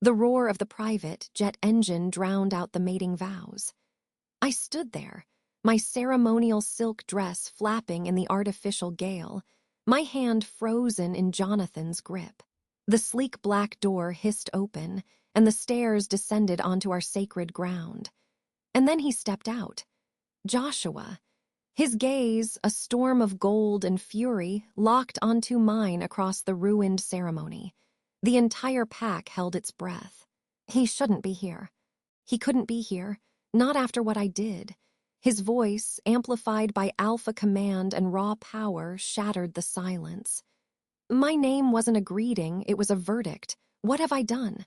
The roar of the private jet engine drowned out the mating vows. I stood there, my ceremonial silk dress flapping in the artificial gale, my hand frozen in Jonathan's grip. The sleek black door hissed open, and the stairs descended onto our sacred ground. And then he stepped out. Joshua. His gaze, a storm of gold and fury, locked onto mine across the ruined ceremony. The entire pack held its breath. He shouldn't be here. He couldn't be here, not after what I did. His voice, amplified by alpha command and raw power, shattered the silence. My name wasn't a greeting, it was a verdict. What have I done?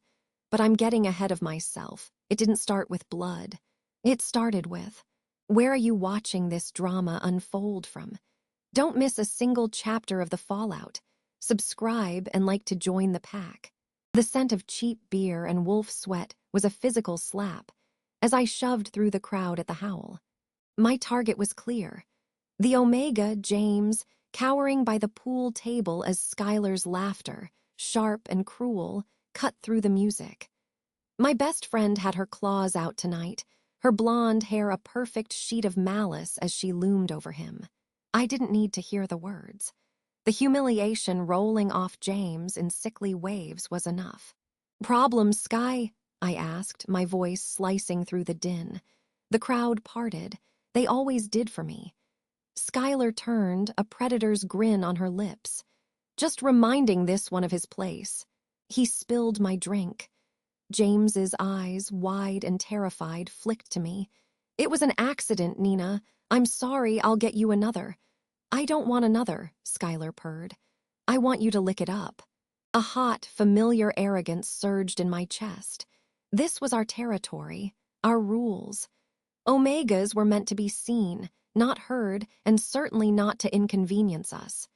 But I'm getting ahead of myself. It didn't start with blood. It started with, where are you watching this drama unfold from? Don't miss a single chapter of the fallout. Subscribe and like to join the pack. The scent of cheap beer and wolf sweat was a physical slap as I shoved through the crowd at the howl. My target was clear. The Omega, James, cowering by the pool table as Skylar's laughter, sharp and cruel, cut through the music. My best friend had her claws out tonight, her blonde hair a perfect sheet of malice as she loomed over him. I didn't need to hear the words. The humiliation rolling off James in sickly waves was enough. "Problem, Sky?" I asked, my voice slicing through the din. The crowd parted. They always did for me. Skylar turned, a predator's grin on her lips. Just reminding this one of his place. He spilled my drink. James's eyes, wide and terrified, flicked to me. "It was an accident, Nina. I'm sorry, I'll get you another." "I don't want another," Skylar purred. "I want you to lick it up." A hot, familiar arrogance surged in my chest. This was our territory, our rules. Omegas were meant to be seen, not heard, and certainly not to inconvenience us.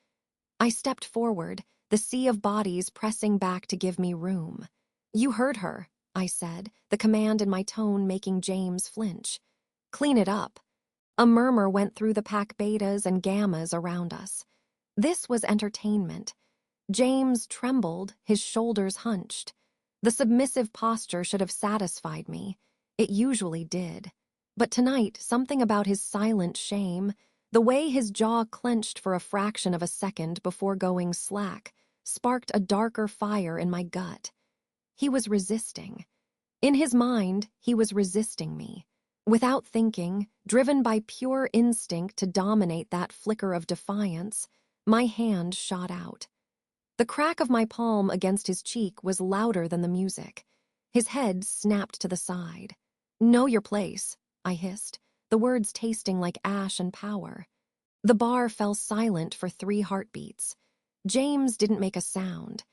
I stepped forward, the sea of bodies pressing back to give me room. "You heard her," I said, the command in my tone making James flinch. "Clean it up." A murmur went through the pack betas and gammas around us. This was entertainment. James trembled, his shoulders hunched. The submissive posture should have satisfied me. It usually did. But tonight, something about his silent shame, the way his jaw clenched for a fraction of a second before going slack, sparked a darker fire in my gut. He was resisting. In his mind, he was resisting me. Without thinking, driven by pure instinct to dominate that flicker of defiance, my hand shot out. The crack of my palm against his cheek was louder than the music. His head snapped to the side. "Know your place," I hissed, the words tasting like ash and power. The bar fell silent for 3 heartbeats. James didn't make a sound.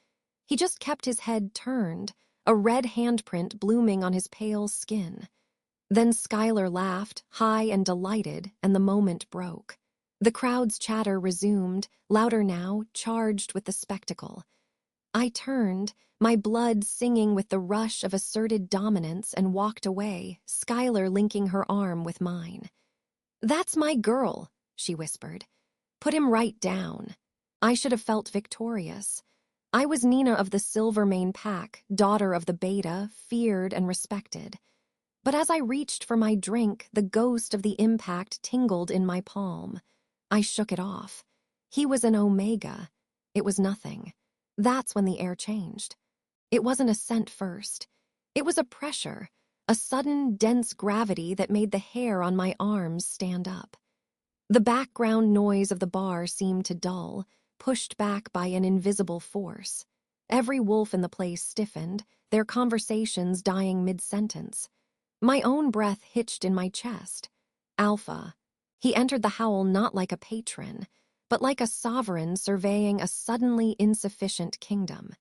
He just kept his head turned, a red handprint blooming on his pale skin. Then Skylar laughed, high and delighted, and the moment broke. The crowd's chatter resumed, louder now, charged with the spectacle. I turned, my blood singing with the rush of asserted dominance, and walked away, Skylar linking her arm with mine. "That's my girl," she whispered. "Put him right down." I should have felt victorious. I was Nina of the Silvermane pack, daughter of the Beta, feared and respected. But as I reached for my drink, the ghost of the impact tingled in my palm. I shook it off. He was an Omega. It was nothing. That's when the air changed. It wasn't a scent first. It was a pressure, a sudden, dense gravity that made the hair on my arms stand up. The background noise of the bar seemed to dull, pushed back by an invisible force. Every wolf in the place stiffened, their conversations dying mid-sentence. My own breath hitched in my chest. Alpha. He entered the howl not like a patron, but like a sovereign surveying a suddenly insufficient kingdom.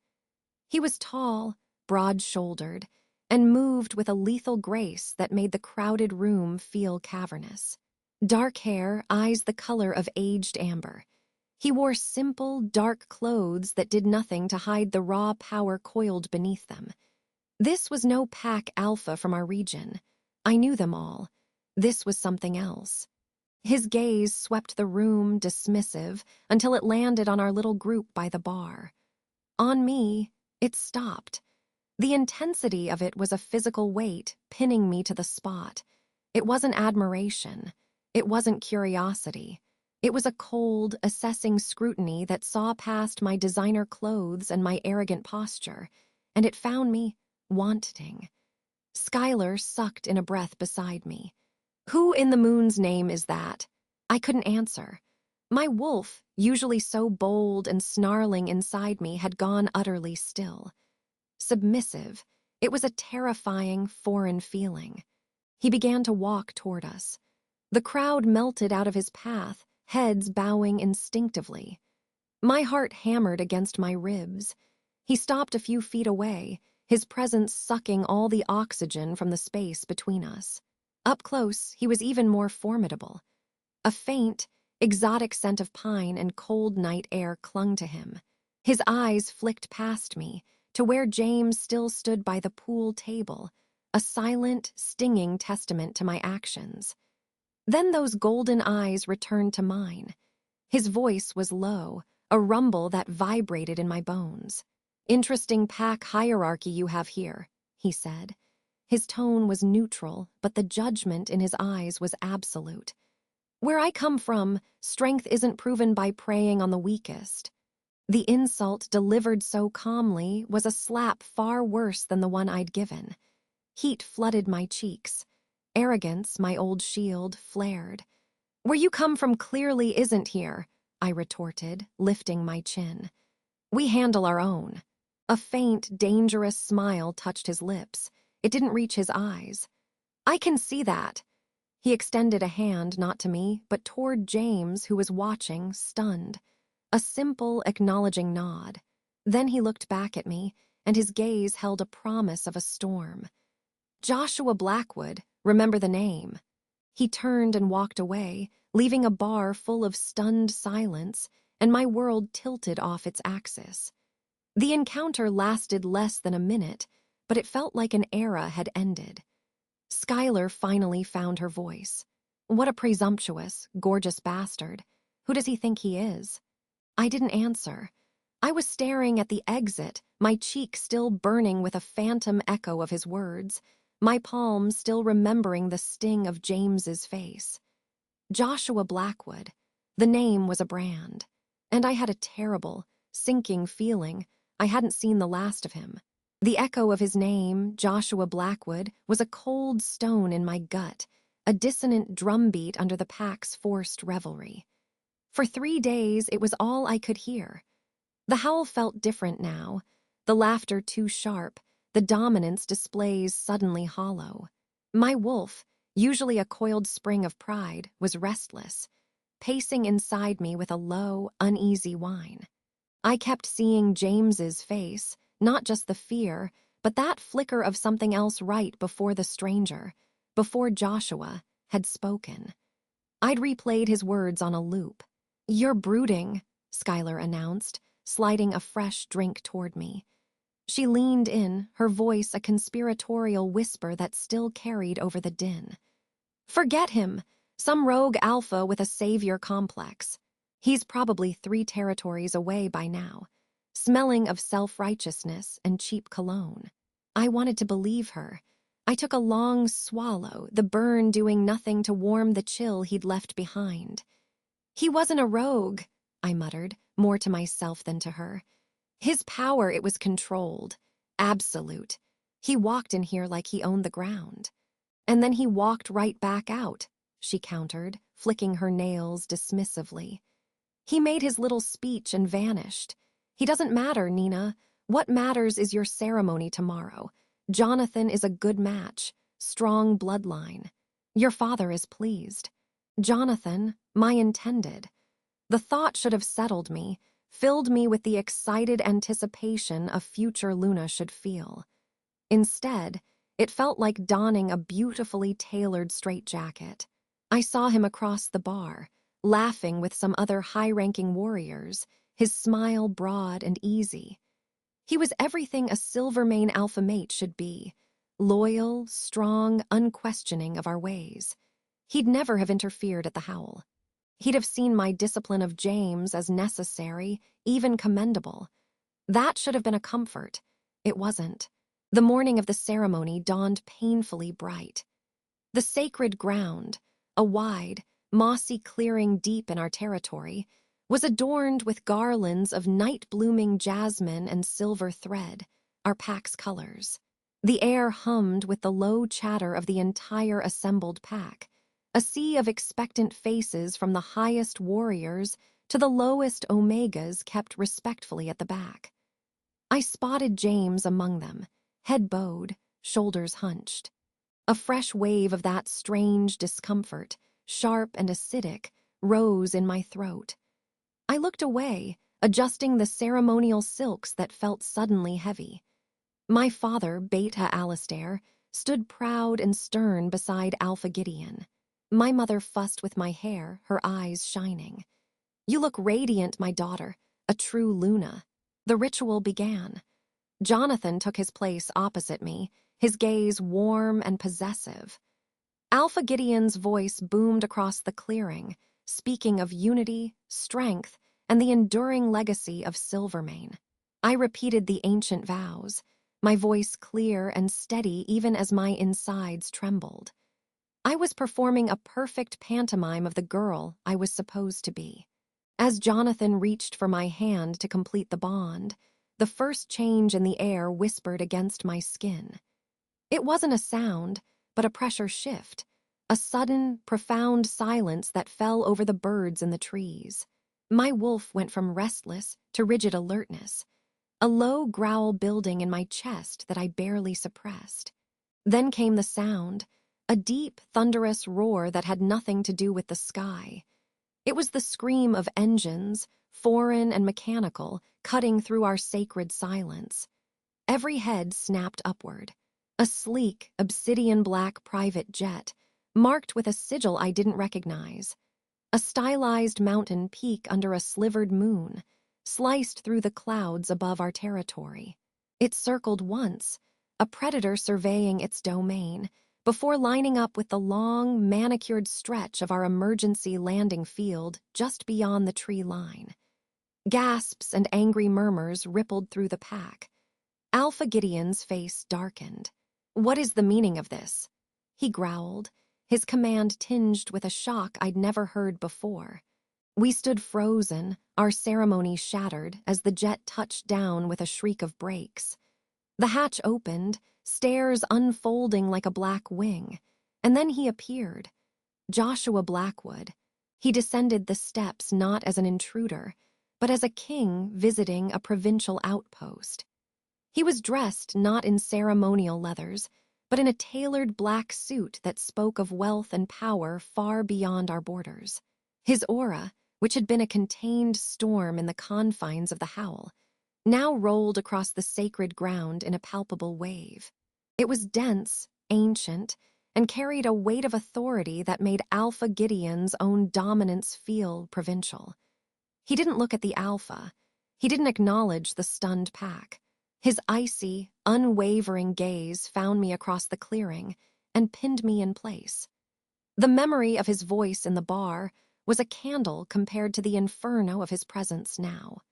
He was tall, broad-shouldered, and moved with a lethal grace that made the crowded room feel cavernous. Dark hair, eyes the color of aged amber. He wore simple, dark clothes that did nothing to hide the raw power coiled beneath them. This was no pack alpha from our region. I knew them all. This was something else. His gaze swept the room, dismissive, until it landed on our little group by the bar. On me, it stopped. The intensity of it was a physical weight, pinning me to the spot. It wasn't admiration. It wasn't curiosity. It was a cold, assessing scrutiny that saw past my designer clothes and my arrogant posture, and it found me wanting. Skylar sucked in a breath beside me. "Who in the moon's name is that?" I couldn't answer. My wolf, usually so bold and snarling inside me, had gone utterly still. Submissive, it was a terrifying, foreign feeling. He began to walk toward us. The crowd melted out of his path, heads bowing instinctively. My heart hammered against my ribs. He stopped a few feet away, his presence sucking all the oxygen from the space between us. Up close, he was even more formidable. A faint, exotic scent of pine and cold night air clung to him. His eyes flicked past me, to where James still stood by the pool table, a silent, stinging testament to my actions. Then those golden eyes returned to mine. His voice was low, a rumble that vibrated in my bones. "Interesting pack hierarchy you have here," he said. His tone was neutral, but the judgment in his eyes was absolute. "Where I come from, strength isn't proven by preying on the weakest." The insult, delivered so calmly, was a slap far worse than the one I'd given. Heat flooded my cheeks. Arrogance, my old shield, flared. "Where you come from clearly isn't here," I retorted, lifting my chin. "We handle our own." A faint, dangerous smile touched his lips. It didn't reach his eyes. "I can see that." He extended a hand, not to me, but toward James, who was watching, stunned. A simple, acknowledging nod. Then he looked back at me, and his gaze held a promise of a storm. "Joshua Blackwood, remember the name." He turned and walked away, leaving a bar full of stunned silence, and my world tilted off its axis. The encounter lasted less than a minute, but it felt like an era had ended. Skylar finally found her voice. "What a presumptuous, gorgeous bastard. Who does he think he is?" I didn't answer. I was staring at the exit, my cheek still burning with a phantom echo of his words, my palm still remembering the sting of James's face. Joshua Blackwood. The name was a brand. And I had a terrible, sinking feeling I hadn't seen the last of him. The echo of his name, Joshua Blackwood, was a cold stone in my gut, a dissonant drumbeat under the pack's forced revelry. For 3 days, it was all I could hear. The howl felt different now, the laughter too sharp, the dominance displays suddenly hollow. My wolf, usually a coiled spring of pride, was restless, pacing inside me with a low, uneasy whine. I kept seeing James's face, not just the fear, but that flicker of something else right before the stranger, before Joshua, had spoken. I'd replayed his words on a loop. "You're brooding," Skylar announced, sliding a fresh drink toward me. She leaned in, her voice a conspiratorial whisper that still carried over the din. "Forget him. Some rogue alpha with a savior complex. He's probably 3 territories away by now, smelling of self-righteousness and cheap cologne." I wanted to believe her. I took a long swallow, the burn doing nothing to warm the chill he'd left behind. "He wasn't a rogue," I muttered, more to myself than to her. "His power, it was controlled. Absolute. He walked in here like he owned the ground. And then he walked right back out," she countered, flicking her nails dismissively. "He made his little speech and vanished. He doesn't matter, Nina. What matters is your ceremony tomorrow. Jonathan is a good match, strong bloodline. Your father is pleased. Jonathan, my intended." The thought should have settled me, filled me with the excited anticipation a future Luna should feel. Instead, it felt like donning a beautifully tailored straitjacket. I saw him across the bar, laughing with some other high-ranking warriors, his smile broad and easy. He was everything a Silvermane alpha mate should be, loyal, strong, unquestioning of our ways. He'd never have interfered at the howl. He'd have seen my discipline of James as necessary, even commendable. That should have been a comfort. It wasn't. The morning of the ceremony dawned painfully bright. The sacred ground, a wide, mossy clearing deep in our territory, was adorned with garlands of night-blooming jasmine and silver thread, our pack's colors. The air hummed with the low chatter of the entire assembled pack, a sea of expectant faces from the highest warriors to the lowest omegas kept respectfully at the back. I spotted James among them, head bowed, shoulders hunched. A fresh wave of that strange discomfort, sharp and acidic, rose in my throat. I looked away, adjusting the ceremonial silks that felt suddenly heavy. My father, Beta Alistair, stood proud and stern beside Alpha Gideon. My mother fussed with my hair, her eyes shining. "You look radiant, my daughter, a true Luna." The ritual began. Jonathan took his place opposite me, his gaze warm and possessive. Alpha Gideon's voice boomed across the clearing, speaking of unity, strength, and the enduring legacy of Silvermane. I repeated the ancient vows, my voice clear and steady even as my insides trembled. I was performing a perfect pantomime of the girl I was supposed to be. As Jonathan reached for my hand to complete the bond, the first change in the air whispered against my skin. It wasn't a sound, but a pressure shift, a sudden, profound silence that fell over the birds in the trees. My wolf went from restless to rigid alertness, a low growl building in my chest that I barely suppressed. Then came the sound, a deep, thunderous roar that had nothing to do with the sky. It was the scream of engines, foreign and mechanical, cutting through our sacred silence. Every head snapped upward. A sleek, obsidian-black private jet, marked with a sigil I didn't recognize. A stylized mountain peak under a slivered moon, sliced through the clouds above our territory. It circled once, a predator surveying its domain, before lining up with the long, manicured stretch of our emergency landing field just beyond the tree line. Gasps and angry murmurs rippled through the pack. Alpha Gideon's face darkened. "What is the meaning of this?" he growled, his command tinged with a shock I'd never heard before. We stood frozen, our ceremony shattered as the jet touched down with a shriek of brakes. The hatch opened, stairs unfolding like a black wing, and then he appeared. Joshua Blackwood. He descended the steps not as an intruder, but as a king visiting a provincial outpost. He was dressed not in ceremonial leathers, but in a tailored black suit that spoke of wealth and power far beyond our borders. His aura, which had been a contained storm in the confines of the Howl, now rolled across the sacred ground in a palpable wave. It was dense, ancient, and carried a weight of authority that made Alpha Gideon's own dominance feel provincial. He didn't look at the Alpha. He didn't acknowledge the stunned pack. His icy, unwavering gaze found me across the clearing and pinned me in place. The memory of his voice in the bar was a candle compared to the inferno of his presence now.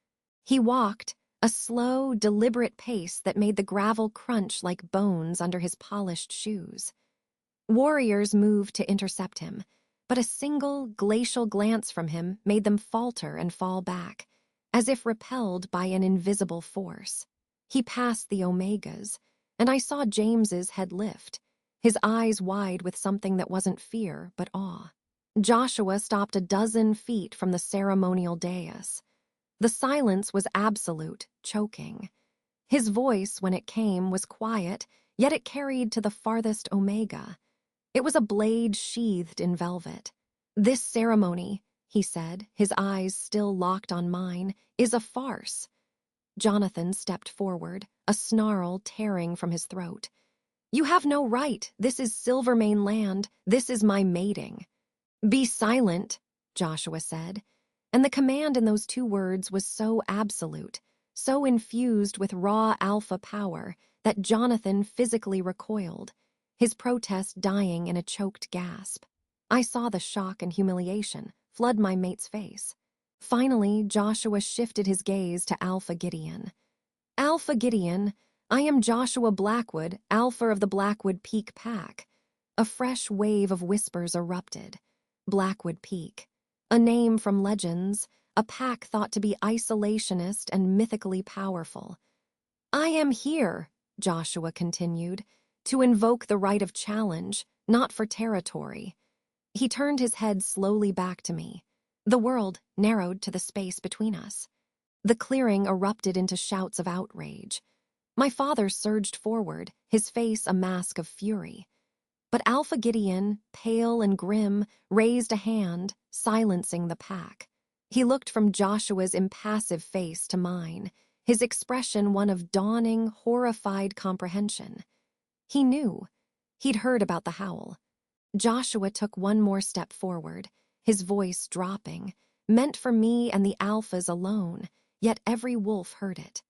He walked, a slow, deliberate pace that made the gravel crunch like bones under his polished shoes. Warriors moved to intercept him, but a single, glacial glance from him made them falter and fall back, as if repelled by an invisible force. He passed the Omegas, and I saw James's head lift, his eyes wide with something that wasn't fear but awe. Joshua stopped a dozen feet from the ceremonial dais. The silence was absolute, choking. His voice, when it came, was quiet, yet it carried to the farthest Omega. It was a blade sheathed in velvet. "This ceremony," he said, his eyes still locked on mine, "is a farce." Jonathan stepped forward, a snarl tearing from his throat. "You have no right. This is Silvermane land. This is my mating." "Be silent," Joshua said, and the command in those two words was so absolute, so infused with raw alpha power, that Jonathan physically recoiled, his protest dying in a choked gasp. I saw the shock and humiliation flood my mate's face. Finally, Joshua shifted his gaze to Alpha Gideon. "Alpha Gideon, I am Joshua Blackwood, Alpha of the Blackwood Peak Pack. A fresh wave of whispers erupted. Blackwood Peak. A name from legends, a pack thought to be isolationist and mythically powerful. I am here, Joshua continued, to invoke the right of challenge, not for territory. He turned his head slowly back to me. The world narrowed to the space between us. The clearing erupted into shouts of outrage. My father surged forward, his face a mask of fury. But Alpha Gideon, pale and grim, raised a hand, silencing the pack. He looked from Joshua's impassive face to mine, his expression one of dawning, horrified comprehension. He knew. He'd heard about the howl. Joshua took one more step forward, his voice dropping, meant for me and the alphas alone, yet every wolf heard it.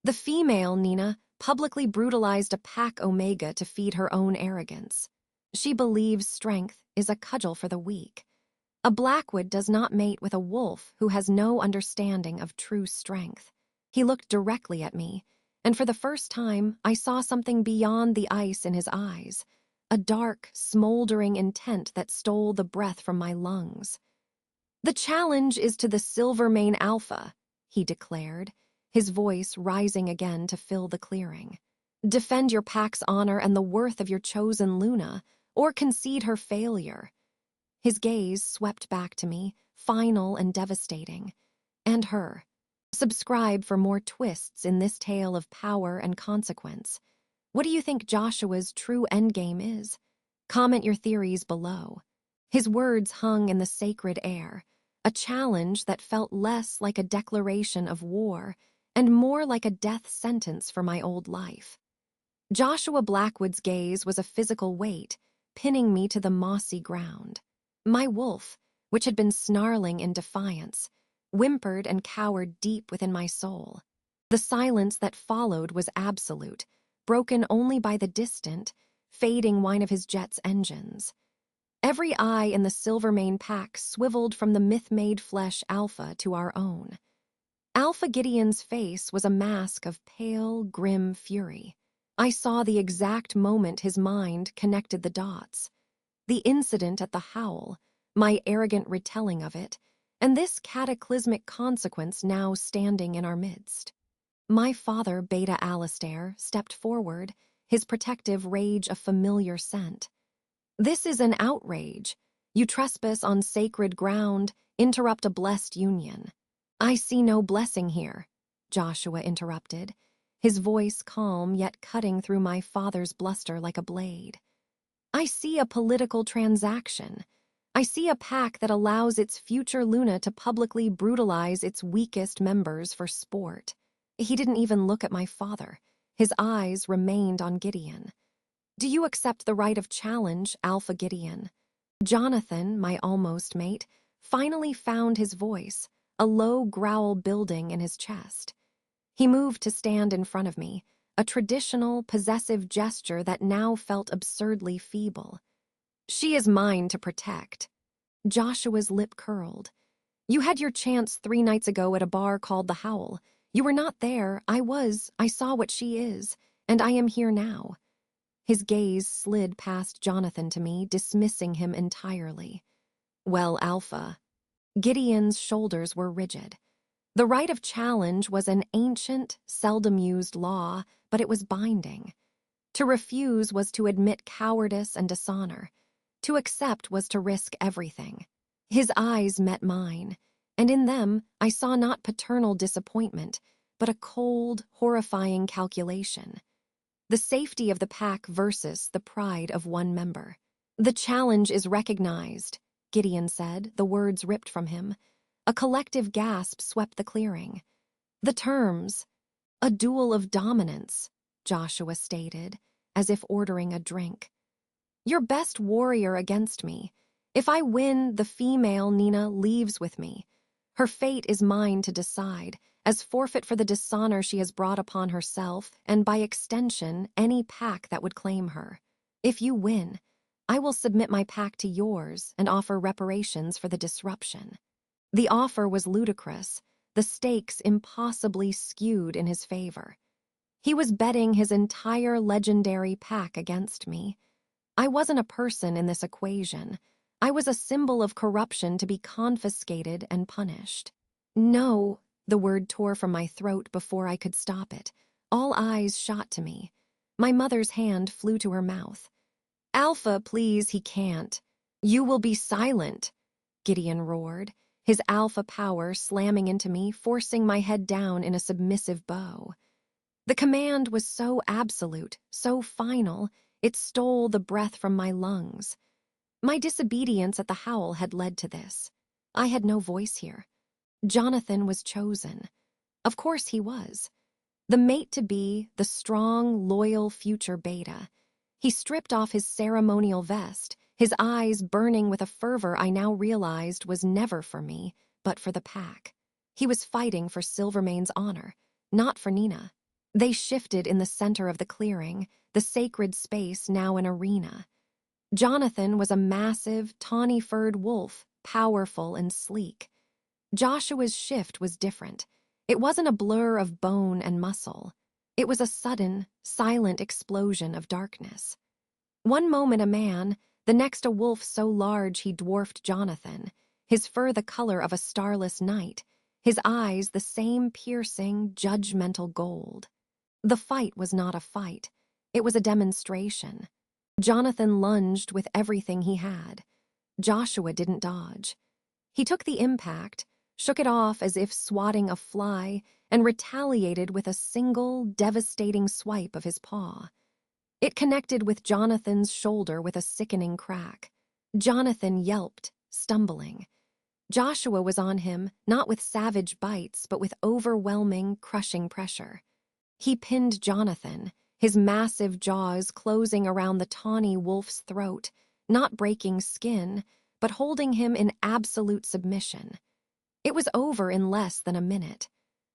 The female, Nina, publicly brutalized a pack omega to feed her own arrogance. She believes strength is a cudgel for the weak. A Blackwood does not mate with a wolf who has no understanding of true strength. He looked directly at me, and for the first time I saw something beyond the ice in his eyes, a dark, smoldering intent that stole the breath from my lungs. The challenge is to the Silvermane Alpha, he declared, his voice rising again to fill the clearing. Defend your pack's honor and the worth of your chosen Luna, or concede her failure. His gaze swept back to me, final and devastating. And her. Subscribe for more twists in this tale of power and consequence. What do you think Joshua's true endgame is? Comment your theories below. His words hung in the sacred air, a challenge that felt less like a declaration of war and more like a death sentence for my old life. Joshua Blackwood's gaze was a physical weight, pinning me to the mossy ground. My wolf, which had been snarling in defiance, whimpered and cowered deep within my soul. The silence that followed was absolute, broken only by the distant, fading whine of his jet's engines. Every eye in the Silvermane pack swiveled from the myth-made flesh Alpha to our own. Alpha Gideon's face was a mask of pale, grim fury. I saw the exact moment his mind connected the dots. The incident at the howl, my arrogant retelling of it, and this cataclysmic consequence now standing in our midst. My father, Beta Alistair, stepped forward, his protective rage a familiar scent. This is an outrage. You trespass on sacred ground, interrupt a blessed union. I see no blessing here, Joshua interrupted, his voice calm yet cutting through my father's bluster like a blade. I see a political transaction. I see a pack that allows its future Luna to publicly brutalize its weakest members for sport. He didn't even look at my father. His eyes remained on Gideon. Do you accept the right of challenge, Alpha Gideon? Jonathan, my almost mate, finally found his voice, a low growl building in his chest. He moved to stand in front of me, a traditional, possessive gesture that now felt absurdly feeble. She is mine to protect. Joshua's lip curled. You had your chance 3 nights ago at a bar called The Howl. You were not there. I was. I saw what she is, and I am here now. His gaze slid past Jonathan to me, dismissing him entirely. Well, Alpha. Gideon's shoulders were rigid. The right of challenge was an ancient, seldom used law, but it was binding. To refuse was to admit cowardice and dishonor. To accept was to risk everything. His eyes met mine, and in them I saw not paternal disappointment, but a cold, horrifying calculation. The safety of the pack versus the pride of one member. The challenge is recognized, Gideon said, the words ripped from him. A collective gasp swept the clearing. The terms, a duel of dominance, Joshua stated, as if ordering a drink. Your best warrior against me. If I win, the female Nina leaves with me. Her fate is mine to decide, as forfeit for the dishonor she has brought upon herself, and by extension, any pack that would claim her. If you win, I will submit my pack to yours and offer reparations for the disruption. The offer was ludicrous, the stakes impossibly skewed in his favor. He was betting his entire legendary pack against me. I wasn't a person in this equation. I was a symbol of corruption to be confiscated and punished. No, the word tore from my throat before I could stop it. All eyes shot to me. My mother's hand flew to her mouth. Alpha, please, he can't. You will be silent, Gideon roared, his alpha power slamming into me, forcing my head down in a submissive bow. The command was so absolute, so final, it stole the breath from my lungs. My disobedience at the howl had led to this. I had no voice here. Jonathan was chosen. Of course he was. The mate-to-be, the strong, loyal future beta. He stripped off his ceremonial vest, his eyes burning with a fervor I now realized was never for me, but for the pack. He was fighting for Silvermane's honor, not for Nina. They shifted in the center of the clearing, the sacred space now an arena. Jonathan was a massive, tawny-furred wolf, powerful and sleek. Joshua's shift was different. It wasn't a blur of bone and muscle. It was a sudden, silent explosion of darkness. One moment a man, the next a wolf so large he dwarfed Jonathan, his fur the color of a starless night, his eyes the same piercing, judgmental gold. The fight was not a fight. It was a demonstration. Jonathan lunged with everything he had. Joshua didn't dodge. He took the impact, shook it off as if swatting a fly, and retaliated with a single, devastating swipe of his paw. It connected with Jonathan's shoulder with a sickening crack. Jonathan yelped, stumbling. Joshua was on him, not with savage bites, but with overwhelming, crushing pressure. He pinned Jonathan, his massive jaws closing around the tawny wolf's throat, not breaking skin, but holding him in absolute submission. It was over in less than a minute.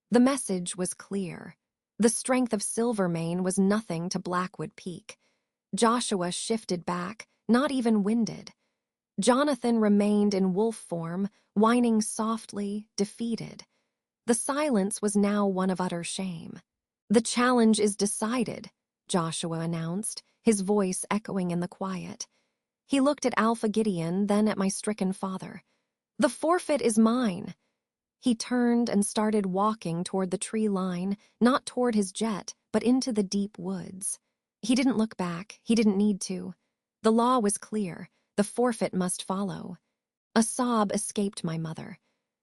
The message was clear. The strength of Silvermane was nothing to Blackwood Peak. Joshua shifted back, not even winded. Jonathan remained in wolf form, whining softly, defeated. The silence was now one of utter shame. "The challenge is decided," Joshua announced, his voice echoing in the quiet. He looked at Alpha Gideon, then at my stricken father. "The forfeit is mine." He turned and started walking toward the tree line, not toward his jet, but into the deep woods. He didn't look back. He didn't need to. The law was clear. The forfeit must follow. A sob escaped my mother.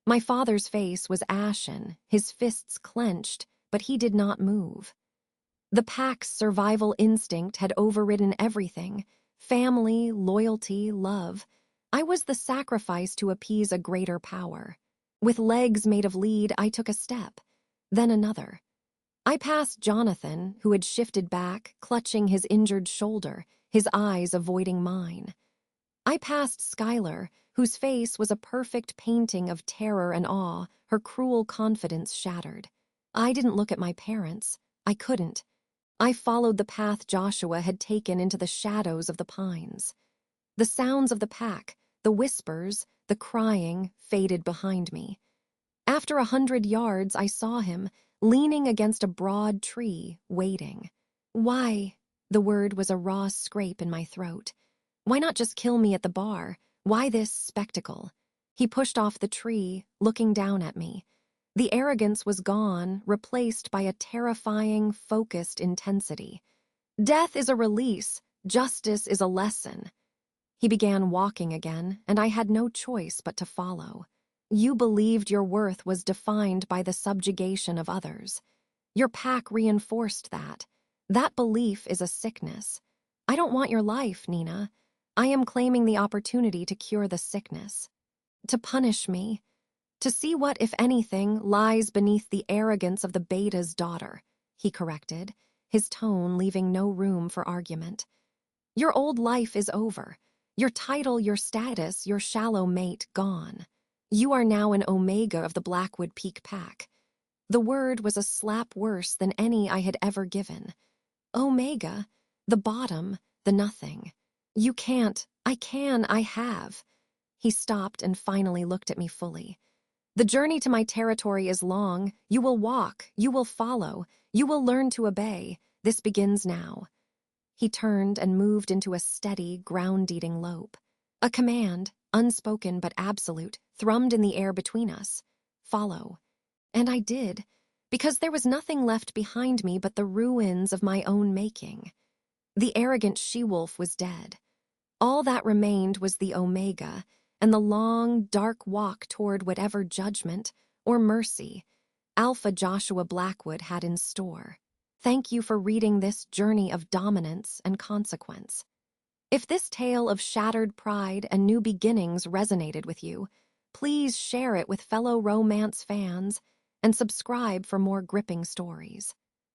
My father's face was ashen, his fists clenched, but he did not move. The pack's survival instinct had overridden everything: family, loyalty, love. I was the sacrifice to appease a greater power. With legs made of lead, I took a step, then another. I passed Jonathan, who had shifted back, clutching his injured shoulder, his eyes avoiding mine. I passed Skylar, whose face was a perfect painting of terror and awe, her cruel confidence shattered. I didn't look at my parents. I couldn't. I followed the path Joshua had taken into the shadows of the pines. The sounds of the pack, the whispers, the crying, faded behind me. After 100 yards, I saw him, leaning against a broad tree, waiting. Why? The word was a raw scrape in my throat. Why not just kill me at the bar? Why this spectacle? He pushed off the tree, looking down at me. The arrogance was gone, replaced by a terrifying, focused intensity. Death is a release. Justice is a lesson. He began walking again, and I had no choice but to follow. You believed your worth was defined by the subjugation of others. Your pack reinforced that. That belief is a sickness. I don't want your life, Nina. I am claiming the opportunity to cure the sickness. To punish me. To see what, if anything, lies beneath the arrogance of the beta's daughter, he corrected, his tone leaving no room for argument. Your old life is over. Your title, your status, your shallow mate gone. You are now an Omega of the Blackwood Peak Pack. The word was a slap worse than any I had ever given. Omega, the bottom, the nothing. You can't, I can, I have. He stopped and finally looked at me fully. The journey to my territory is long. You will walk, you will follow, you will learn to obey. This begins now." He turned and moved into a steady, ground-eating lope. A command, unspoken but absolute, thrummed in the air between us. Follow. And I did, because there was nothing left behind me but the ruins of my own making. The arrogant she-wolf was dead. All that remained was the Omega, and the long, dark walk toward whatever judgment or mercy Alpha Joshua Blackwood had in store. Thank you for reading this journey of dominance and consequence. If this tale of shattered pride and new beginnings resonated with you, please share it with fellow romance fans and subscribe for more gripping stories.